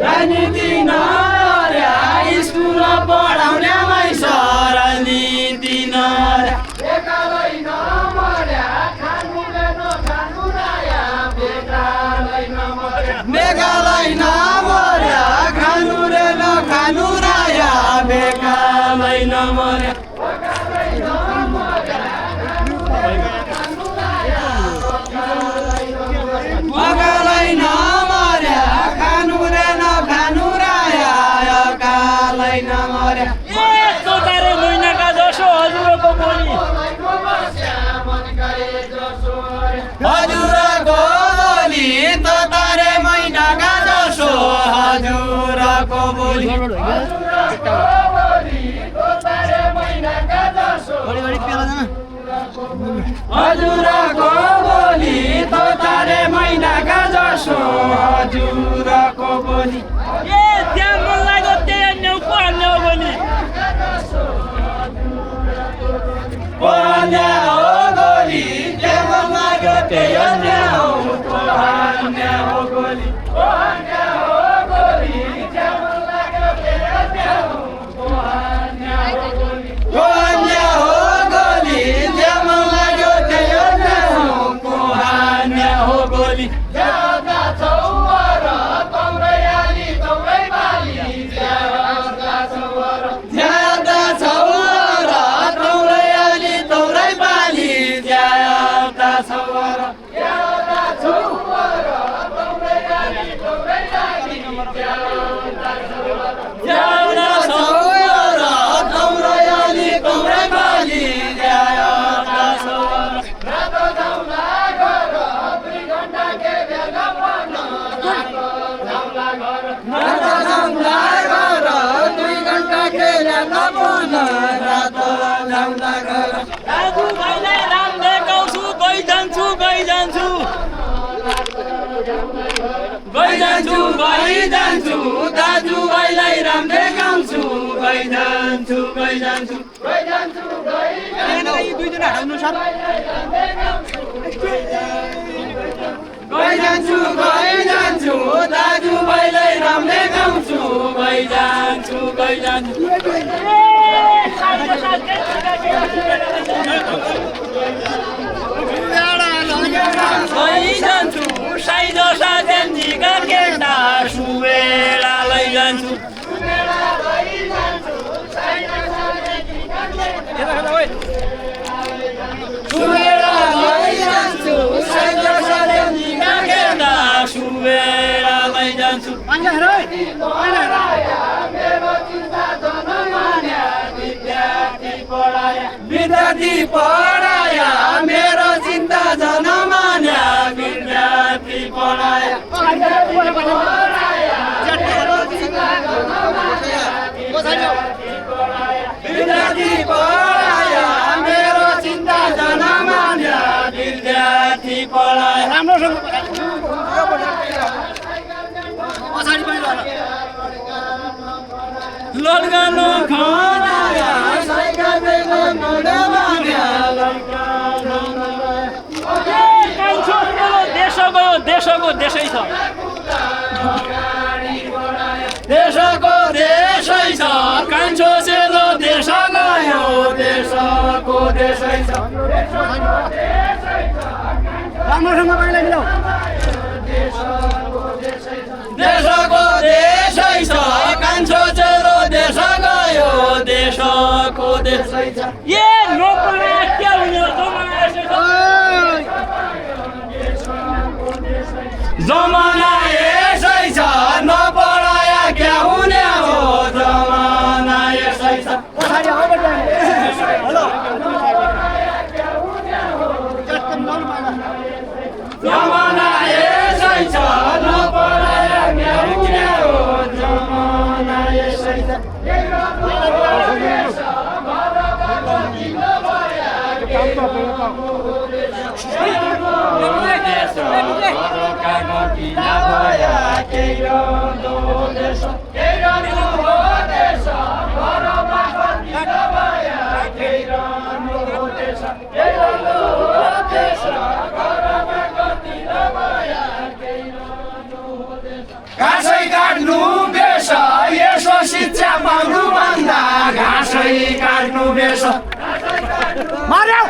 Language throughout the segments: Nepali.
राजनीति नर्या स्कुल पढाउनेमै छ राजनीति नर्या बेकारलै नमर्या खानुले नखानु राया बेकारलै नमर्या बेकारलै नमर्या खानु रे नखानु राया बेकारलै नमर्या अकालै नमर्या खानु रे नखानु राया अकालै नमर्या तोतारे महिनाका जसो हजुरको बोली हजुरको बोली तोतारे महिनाका जसो हजुरको बोली हजुरको बोली तोतारे महिनाका जसो हजुरको बोली ए त्यहाँ मन लाग्यो त्यहाँ न्याउको हान्ने हो भने पोहान्या हो गोली त्यहाँ लाग्यो त्यही अन्या हो पोहान्या हो गोली पोहान्या हो गोली त्यहाँ लाग्यो त्यही अन्या हो पोहान्या हो गोली पोहान्या हो गोली त्यहाँ लाग्यो त्यही अन्या हो पोहान्या हो गोली ज्यादा छौवर तौरै आली तौरै बाली ज्यादा छौवर ज्यादा छौवर तौरै आली तौरै बाली ज्यादा छौवर ज्यादा छौवर तौरै आली तौरै बाली ज्यादा छौवर ज्यादा छौवर तौरै आली तौरै बाली ज्यादा छौवर रातो जाउँला घर 2 घण्टा के बेला पर्न रातो जाउँला घर रातो जाउँला घर 2 घण्टा के बेला पर्न रातो जाउँला घर दाजु भाइलाई राम देखाउँछु गइजान्छु गइजान्छु गइजान्छु गइजान्छु दाजु भाइलाई राम देखाउँछु गइजान्छु गइजान्छु गइजान्छु गइजान्छु यी दुईजना हटाउनु सर गइजान्छु गइजान्छु दाजु भाइलाई राम देखाउँछु गइजान्छु गइजान्छु गइजान्छु साइज साजेन्जीका केटा सुवेला लैजान्छु सुवेला लैजान्छु साइज साजेन्जीका केटा सुवेला लैजान्छु मेरो चिन्ता जनमान्या विद्यार्थी पढाया मेरो चिन्ता जनमान्या विद्यार्थी पढाया विद्यार्थी पढाया मेरो चिन्ता जनमान्या विद्यार्थी पढाया राम्रोसँग लड्कानु खनाया साइकल देशको देशै छ देशको देशै छ कान्छो सेलो देश गयो देशको देशै छ राम्रोसँग पाइला मिलाऊ देशको देशै छ कान्छो सेलो देश गयो देशको देशै छ ए नोकरी के हुने जमाना यसै छ नपढाया क्या हुने हो जमाना यसै छ जमाना यसै छ नपढाया क्या हुने हो जमाना यसै छ घाँसै काट्नु बेस मार्यो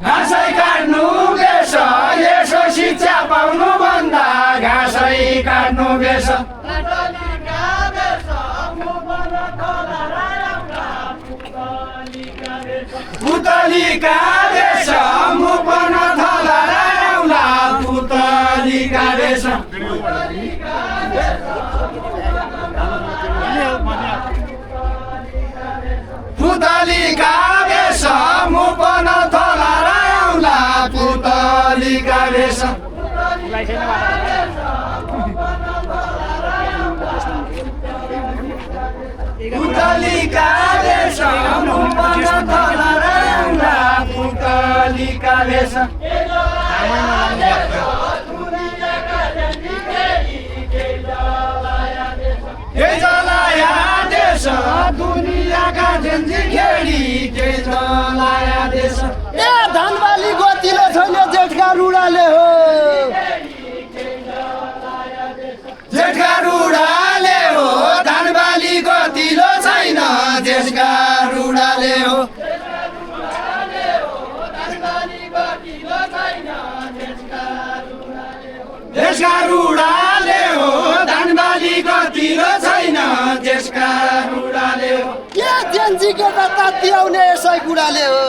घाँसै काट्नु बेस यसो शिक्षा पाउनु भन्दा घाँसै काट्नु बेस पुतलीका बेस मुपन थला आउला पुतलीका बेस पुतलीका बेस मुपन थला आउला पुतलीका बेस पुतलीका बेस मुपन थला आउला पुतलीका बेस के जलाया देश दुनियाँका झन्झी खेडी के जलाया देश ए धनबाली गतिलो छैन जेठका रुडाले हो जेठका रुडाले हो धनबाली गतिलो छैन जेठका रुडाले हो देशका रुडाले हो धनबाली गतिलो छैन देशका रुडाले हो के जेन्जी केटा ताती आउने यसै कुराले हो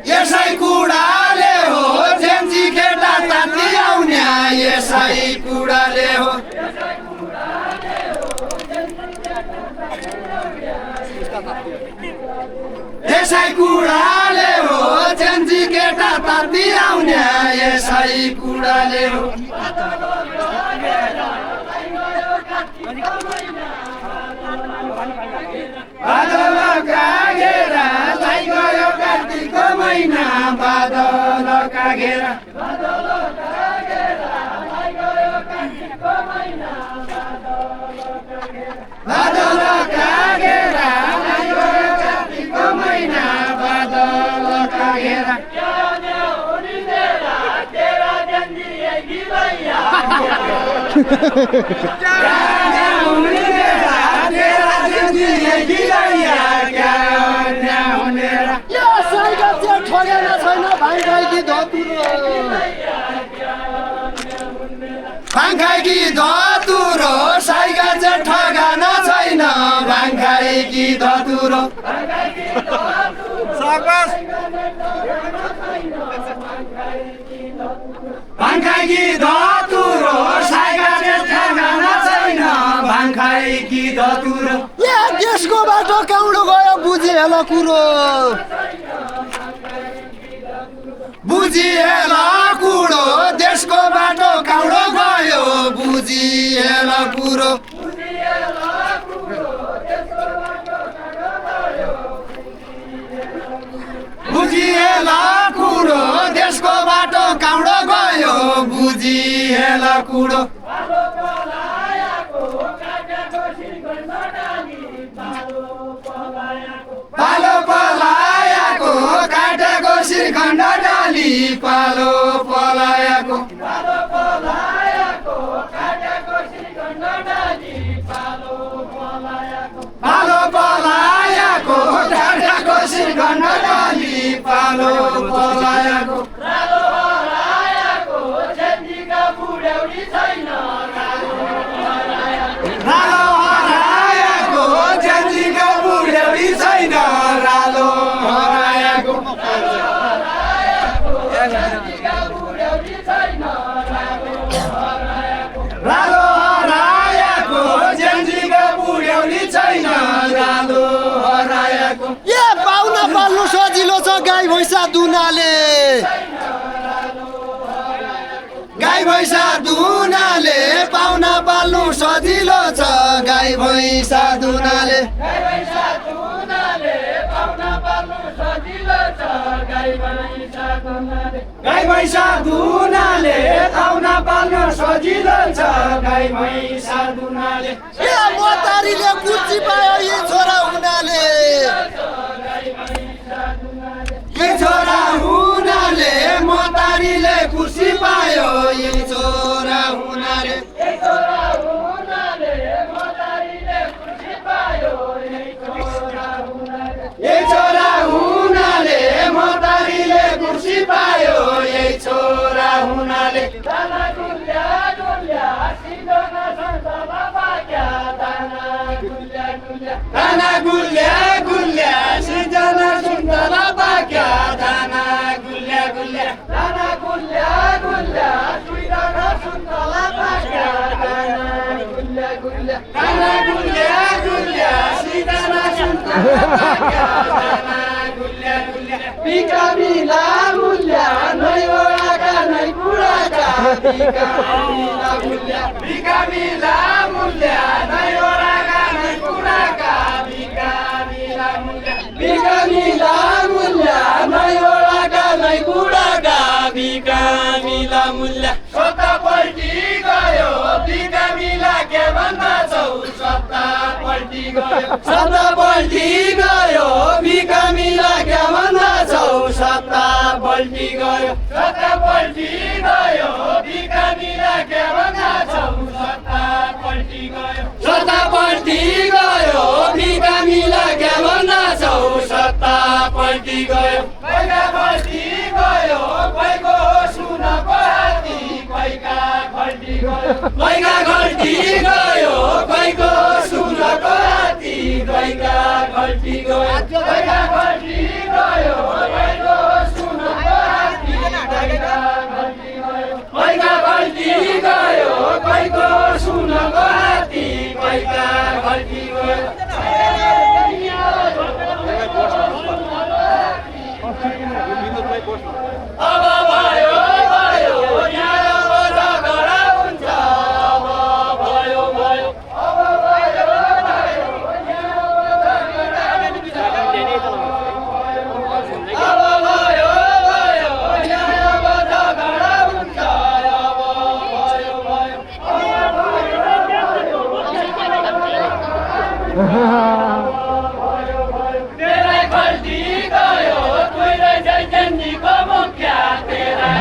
यसै कुडाले हो जेन्जी केटा ताती आउने यसै कुडाले हो यसै कुडाले हो जेन्जी केटा ताती आउने यसै कुडाले हो बादल कागेरा लाई गयो कार्तिकको महिना बादल कागेरा बादल कागेरा लाई गयो कार्तिकको महिना बादल कागेरा यसैका चाहिँ ठगेन छैन भाइभाइकी धतुरो भाङखाइकी धतुरो साइगा चाहिँ ठगान छैन भाङखाइकी धतुरो भाङखाइकी धतुरो साइगा चाहिँ ठगान छैन भाङखाइकी धतुरो ए देशको बाटो काउडो गयो बुझेला कुरो बुझिएला कुरो देशको बाटो काउडो गयो बुझिएला कुरो बुझिएला कुरो देशको बाटो काउडो गयो बुझिएला कुरो पालो पलायाको काटेको श्रीखण्ड डाली पालो पलायाको पालो पलायाको काटेको श्रीखण्ड डाली पालो पलायाको पालो पलायाको काटेको श्रीखण्ड डाली पालो पलायाको रालो हरायाको जेन्जीका बुढ्यौली छैन रालो हरायाको जेन्जीका बुढ्यौली छैन रालो हरायाको रालो हरायाको जेन्जीका बुढ्यौली छैन रालो हरायाको ए पाउना पाल्नु सजिलो छ गाई भैँसा दुनाले गाई भैँसा दुनाले पाउना पाल्नु सजिलो छ गाई भैँसा दुनाले गाई भैँसा दुनाले पाउना पाल्नु सजिलो छ गाई भैँसा दुनाले गाई भैँसा दुनाले पाउना पाल्नु सजिलो छ गाई भैँसा दुनाले ए मोतारीले कुर्ची पायो यी छोरा हुनाले यी छोरा हुनाले मोतारीले खुसी पायो यी छोरा दाना गुल्या गुल्या सिर्जना सुन्तला पाक्या दाना गुल्या गुल्या दाना गुल्या गुल्या सिर्जना सुन्तला पाक्या दाना गुल्या गुल्या दाना गुल्या गुल्या सिर्जना सुन्तला पाक्या दाना गुल्या गुल्या बिकामीला मूल्या नै ओडाका नै बुढाका बिकामीला मूल्या बिकामीला मूल्या नै ओडाका नै बुढाका बिकामीला मूल्या बिकामीला मूल्या नै ओडाका नै बुढाका बिकामीला मूल्या सत्ता पल्टी गयो बिकामीला के भन्दा छौ सत्ता पल्टी गयो सत्ता पल्टी गयो बिकामीला के भन्दा छौ सत्ता पल्टी गयो सत्ता पल्टी गयो बिकामीला के भन्दा छौ सत्ता पल्टी गयो सत्ता पल्टी गयो बिकामीला के भन्दा छौ सत्ता पल्टी गयो पैका पल्टी गयो पैको सुनको हात्ती पैका खल्टी गयो पैका खल्टी गयो पैको सुनको हात्ती पैका खल्टी गयो पैका खल्टी गयो पैको सुनको हात्ती पैका खल्टी गयो पैका खल्टी गयो पैको सुनको हात्ती पैका खल्टी गयो अब भयो भयो यहाँ अब झगडा हुन्छ अब भयो भयो अब भयो भयो यहाँ अब झगडा हुन्छ अब भयो भयो यहाँ अब झगडा हुन्छ अब भयो भयो तेरै खल्टी गयो तुइरै जैजनीको मुख्या तेरै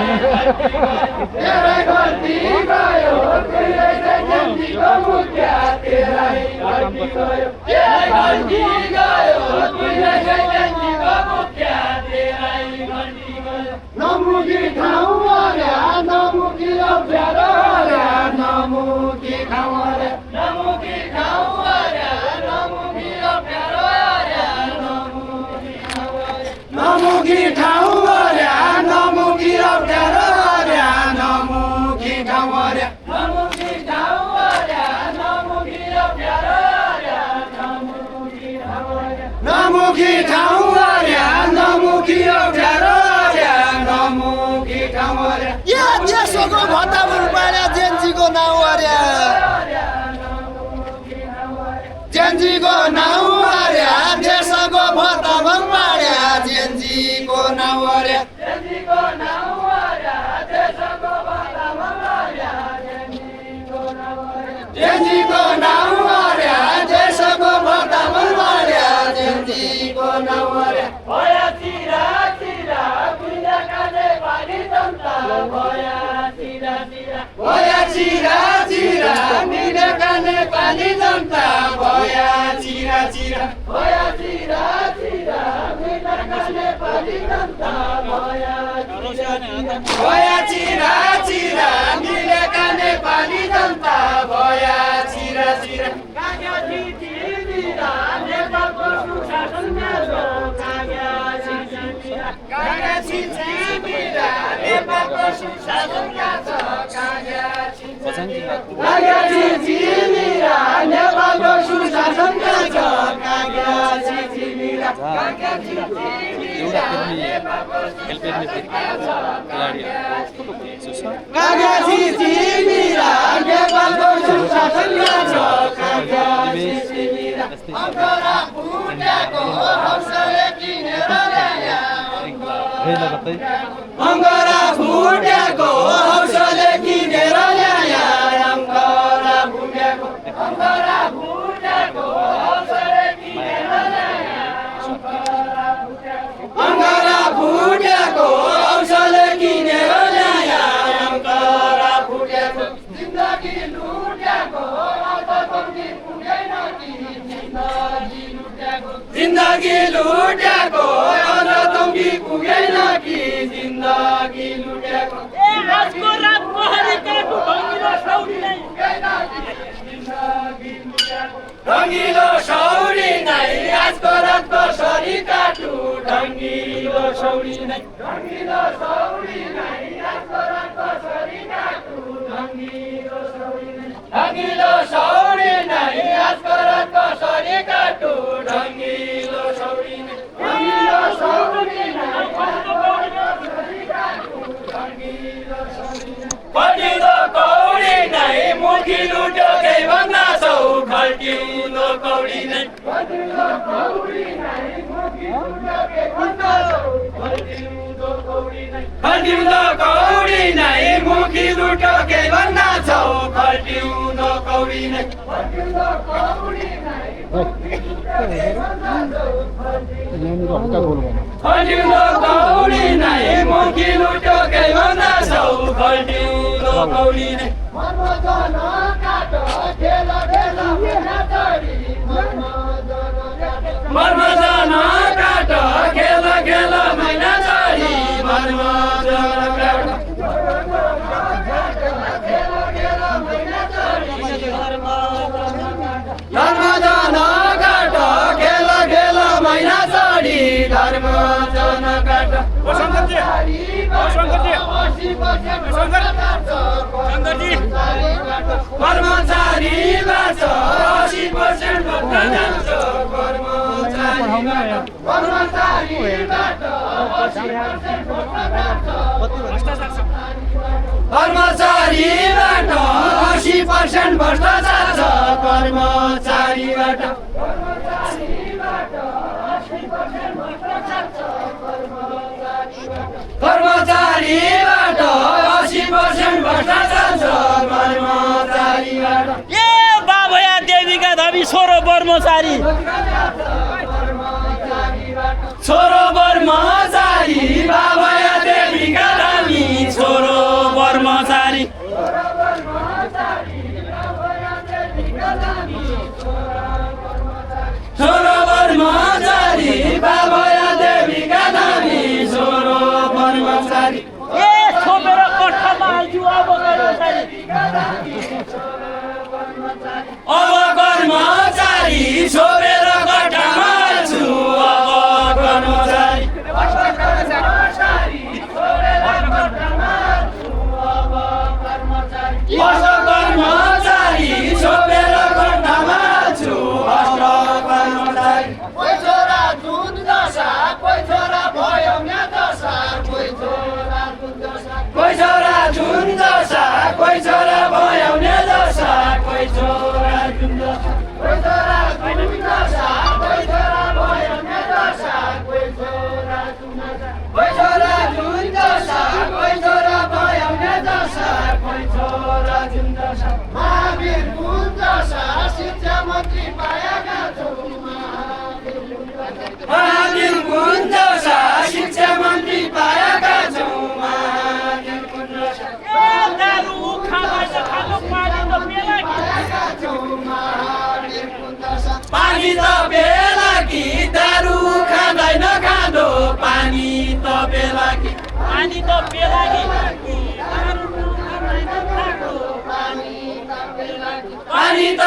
खल्टी गयो तुइरै जैजनीको मुख्या तेरै खल्टी गयो तेरै खल्टी गयो तुइरै जैजनीको मुख्या तेरै खल्टी गयो नमुखी ठाउँ अर्या नमुखी अप्ठ्यारो अर्या नमुखी ठाउँ अर्या नमुखी ठाउँ अर्या नमुखी अप्ठ्यारो अर्या नमुखी ठाउँ अर्या नमुखी अप्ठ्यारो अर्या नमुखी ठाउँ अर्या नमुखी ठाउँ अर्या नमुखी अप्ठ्यारो अर्या नमुखी ठाउँ अर्या नमुखी ठाउँ अर्या नमुखी अप्ठ्यारो अर्या नमुखी ठाउँ अर्या या देशको भत्ता पाड्या जेन्जीको नाउँ अर्या जेन्जीको नाउँ अर्या देशको भत्ता पाड्या जेन्जीको नाउँ अर्या जेन्जीको नाउँ अर्या देशको भत्ता पाड्या जेन्जीको नाउँ अर्या देशको भत्ता पाड्या जेन्जीको नाउँ अर्या भया चिरा चिरा गुन्डा काने पानी जनता भया चिरा चिरा भया चिरा चिरा गुन्डा काने पानी जनता भया चिरा चिरा भया चिरा चिरा गुन्डा काने पानी जनता भया भया चिरा चिरा गुन्डा काने पानी जनता भया चिरा चिरा काग्या चिठी दिरा नेपालको सुशासनमा जो काग्या चिठी दिरा काग्या चिठी दिरा नेपालको सुशासनमा जो काग्या चिठी दिरा काग्या चिठी दिरा नेपालको सुशासनमा जो काग्या चिठी दिरा काग्या चिठी दिरा नेपालको सुशासनमा जो काग्या चिठी दिरा नेपालको सुशासनमा जो काग्या चिठी दिरा अङ्गरा फुट्याको हौसले किनेर ल्याया अङ्गरा फुट्याको हौसले किनेर ल्याया अङ्गरा फुट्याको हौसले किनेर ल्याया अङ्गरा फुट्याको हौसले किनेर ल्याया अङ्गरा फुट्याको जिन्दगी लुट्याको अन्तकम्ती पुगेन कि जिन्दगी लुट्याको अन्तकम्ती पुगेन कि जिन्दगी लुट्याको आजको रात महरिकाको ढङ्गिलो सौरी नै रङ्गिलो सौरी सौरी नै ढङ्गिलो सौरी नै आस्करा कसरी काटु ढङ्गिलो सौरी नै ढङ्गिलो सौरी नै आस्करा कसरी काटु ढङ्गिलो सौरी नै ढङ्गिलो सौरी नै खल्टिलो कौडी नै मुखी लुट्यो केही भन्दा छौ खल्टिलो कौडी नै खल्टिलो कौडी नै मुखी लुट्यो केही भन्दा छौ खल्टिलो कौडी नै खल्टिलो कौडी नै मुखी लुट्यो केही भन्दा छौ खल्टिलो कौडी नै खल्टिलो कौडी नै खल्टिलो कौडी नै मुखी लुट्यो केही भन्दा छौ खल्टिलो कौडी नै मर्मजन काट खेल खेल मैना चढी मर्मजन काट खेल खेल मैना चढी मर्मजन काट धर्मजन काट खेल खेल मैना चढी धर्मजन काट कर्मचारीबाट 80% भत्ता जान्छ कर्मचारीबाट 80% भ्रष्टाचार छ कर्मचारीबाट कर्मचारीबाट 80% भ्रष्टाचार छ कर्मचारीबाट ए बाबया देवीका धामी छोरो कर्मचारी छोरो कर्मचारी बाबया देवीका धामी छोरो कर्मचारी छोरो कर्मचारी बाबया देवीका धामी छोरो कर्मचारी ए छोपेर कट्ठामा हाल्छु अब कर्मचारी छोपेर कट्ठामा हाल्छु अब कर्मचारी कर्मचारी छोपेर कट्ठामा हाल्छु अब कर्मचारी कोही छोरा जुन दशा कोही छोरा भयो दशा कोही छोरा जुन दशा कोही छोरा जुन दशा कोही छोरा भयो दशा कोही छोरा जुन दशा कोही छोरा जुन दशा कोही छोरा भयो दशा कोही छोरा जुन दशा कोही छोरा जुन दशा कोही छोरा भयो दशा कोही छोरा जुन दशा महावीर कुन दशा शिक्षा मन्त्री पाएका छौँ महावीर कुन दशा शिक्षा मन्त्री पाएका छौँ महावीर कुन दशा ए दारु खाँदैछ खानु पानी त बेला कि पानी त बेला कि दारु खाँदैन खाँदो पानी त बेला कि पानी त बेला कि दारु खाँदैन खाँदो पानी त